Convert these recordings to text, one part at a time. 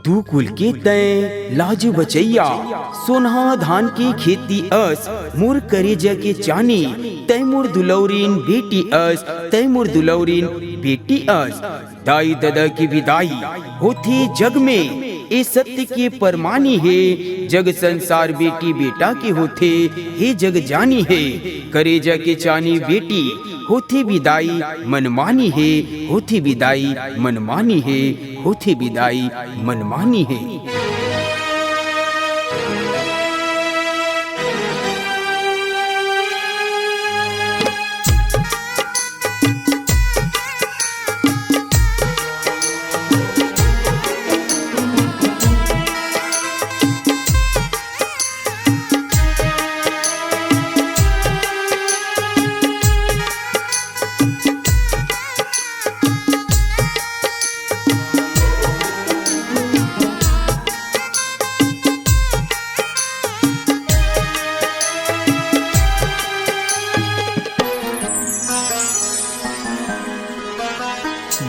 तू कुल के तय लाज बचैया सोनहा धान की खेती अस मोर करेजा के चानी तय मोर दुलौरीन बेटी अस तय मोर दुलौरीन बेटी अस। दाई दादा की विदाई होती जग में ए सत्य के परमानी है। जग संसार बेटी बेटा के होते हे जग जानी है। करेजा के चानी बेटी होती विदाई मनमानी है। होती विदाई मनमानी है। होती विदाई मनमानी है।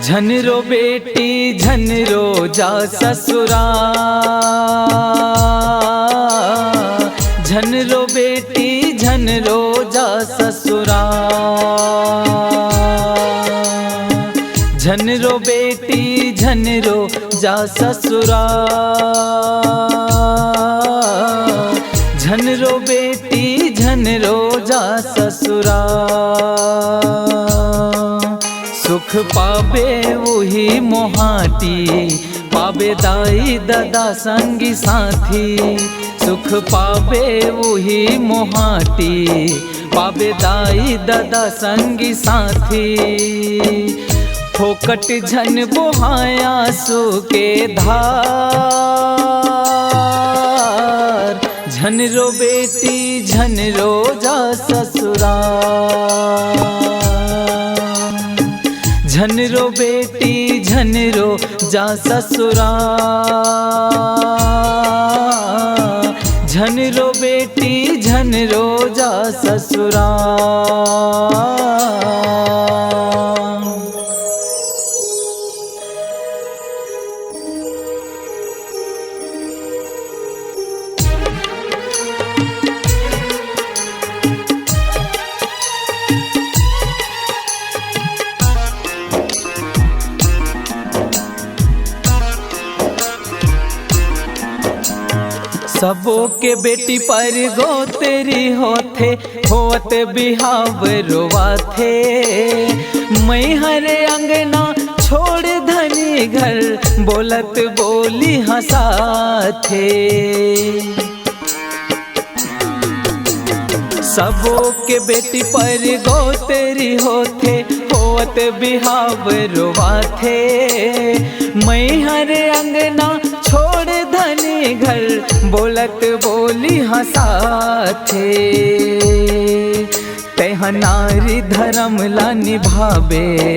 झन रो बेटी झन रो जा ससुरा, झन रो बेटी झन रो जा ससुरा, झन रो बेटी झन रो जा ससुरा, झन रो बेटी झन रो जा ससुरा। सुख पाबे वही मोहाटी पाबे दाई दादा संगी साथी। सुख पाबे वही मोहाटी पाबे दाई दादा संगी साथी। फोकट झन बोहाया सो के धार, झन रो बेटी झन रो जा ससुरा, झन रो बेटी झन रो जा ससुरा, झन रो बेटी झन रो जा ससुरा। सबो के बेटी पर गो तेरी होते होत बिहाव रोवाथे। मैं हरे अंगना छोड़ धनी घर बोलत बोली हंसाथे। सबो के बेटी पर गो तेरी होते होत बिहाव रोवाथे। मैं हरे अंगना छोड़ धनी घर बोलत बोली हंसाथे। तह नारी धर्म ला निभावे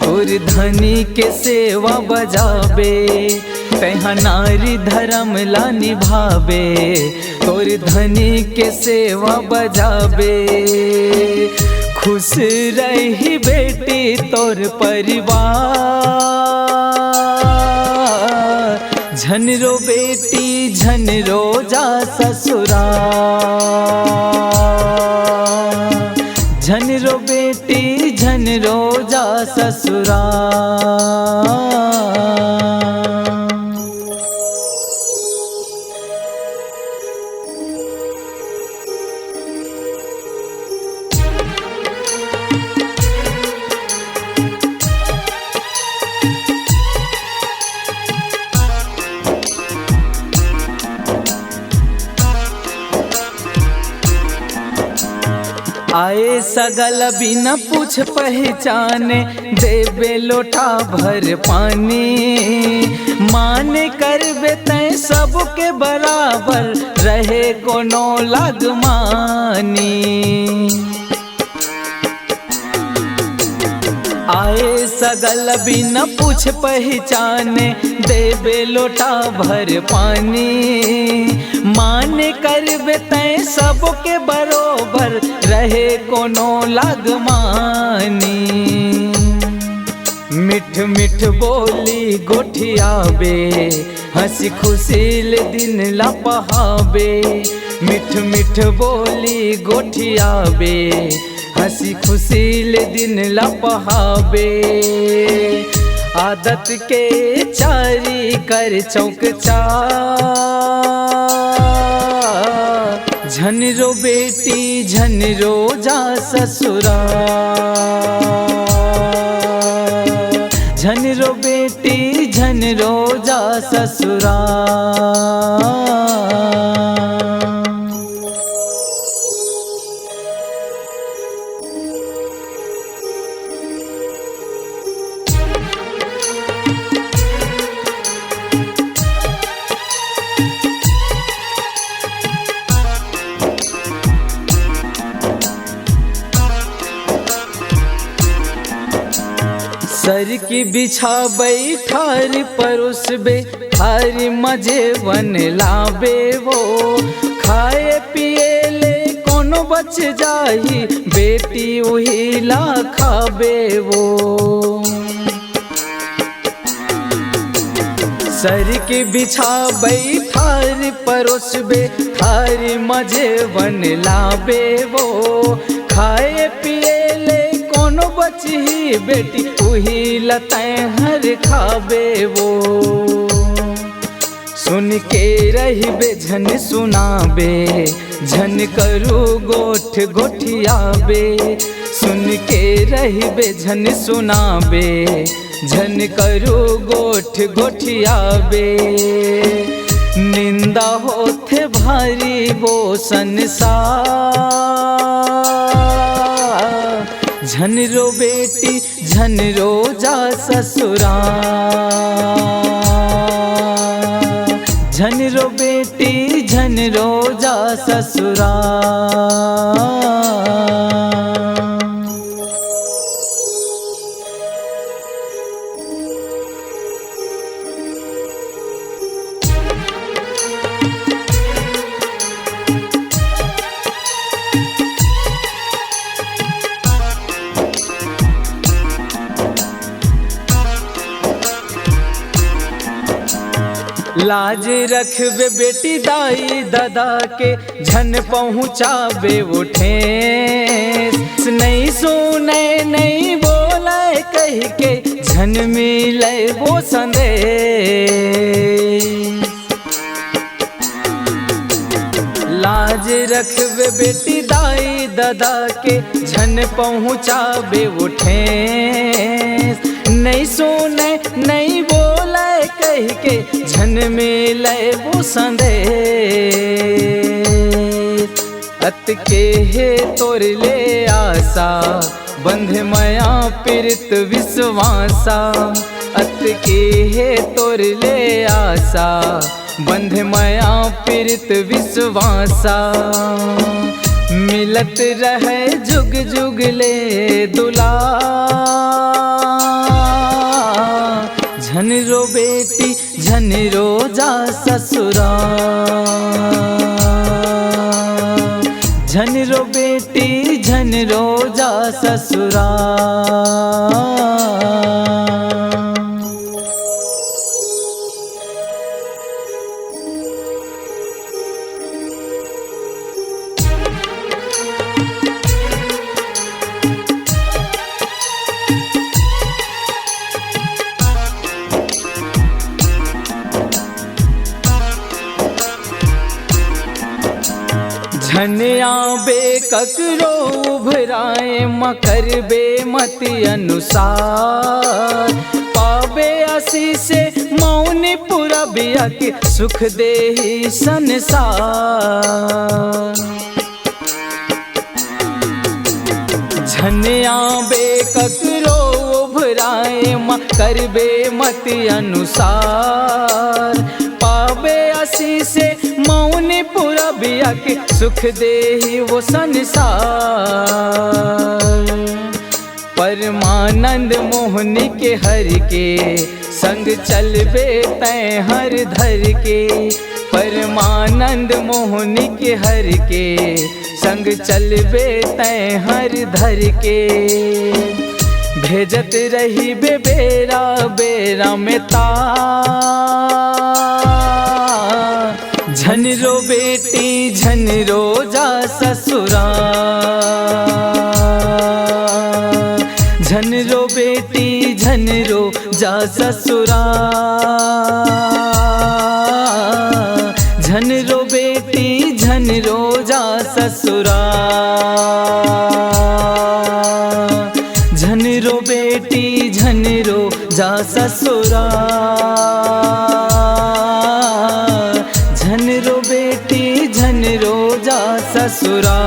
और धनी के सेवा बजावे। तह नारी धर्म ला निभावे और धनी के सेवा बजावे। खुश रही बेटी तोर परिवार, झन रो बेटी झन रो जा ससुरा, झन रो बेटी झन रो जा ससुरा। आए सगल बिना पूछ पहचाने देबे लोटा भर पानी। मान करबे तय सबके बराबर रहे कोनो लगमानी। आए सगल बिना पूछ पहचाने देबे लोटा भर पानी। मान करबे तय सबके बरोबर रहे कोनो लगमानी। मिठ मिठ बोली गोठियाबे हंसी खुशील दिन लपहाबे, मिठ मिठ बोली गोठियाबे, हंसी खुशील दिन लपहाबे। आदत के चारी कर चौक झन रो बेटी झन रो जा ससुरा, झन रो बेटी झन रो जा ससुरा। सर की बिछा बैठार परोसबे, हर मजे वन लाबे वो, खाए पिए ले कोनो बच जाही, बेटी वही ला खाबे वो। सर की बिछा बैठार परोसबे, हर मजे वन लाबे वो, खाए पिए ले कोनो बची बेटी उही लताए हर खाबे वो। सुन के रही बे झन सुनाबे, झन करू गोठ गोठियाबे, सुन के रही बे झन सुनाबे, झन करू गोठ गोठियाबे। निंदा होथे भारी वो संसार, झन रो बेटी झन रो जा ससुरा, झन रो बेटी झन रो जा ससुरा। लाज रखबे बेटी दाई दादा के, झन पहुँचाबे वो ठेस, नहीं सुने नहीं बोले कह के, झन मिले वो संदेश। लाज रखबे बेटी दाई दादा के, झन पहुँचाबे वो ठेस, नहीं सुने नहीं बोले कह के, झन मिले वो संदेश। अत के हे तोर ले आशा, बंध मया पीरित विश्वासा, अत के हे तोर ले आशा, बंध मया पीरित विश्वासा। मिलत रहे जुग जुग ले दुला, झन रो बेटी झन रो जा ससुरा, झन रो बेटी झन रो जा ससुरा। झन आबे ककरो उभराए, मकर बे मति अनुसार, पाबे आशीष मौन पूरा बिया के, सुख दे ही संसार। झन आबे ककरो उभराए, मकर बे मति अनुसार, पाबे आशीष मौन पूरा बिया के, सुख दे ही वो संसार। परमानंद मोहनी के हर के, संग चलबे तैं हर धर के, परमानंद मोहनी के हर के, संग चलबे तैं हर धर के। भेजत रही बेरा बेरा में तार। झन रो बेटी झन रो जा ससुराल, झन रो बेटी झन रो जा ससुराल, झन रो बेटी झन रो जा ससुराल, झन रो बेटी झन रो जा ससुराल, झन रो बेटी झन रो जा ससुराल।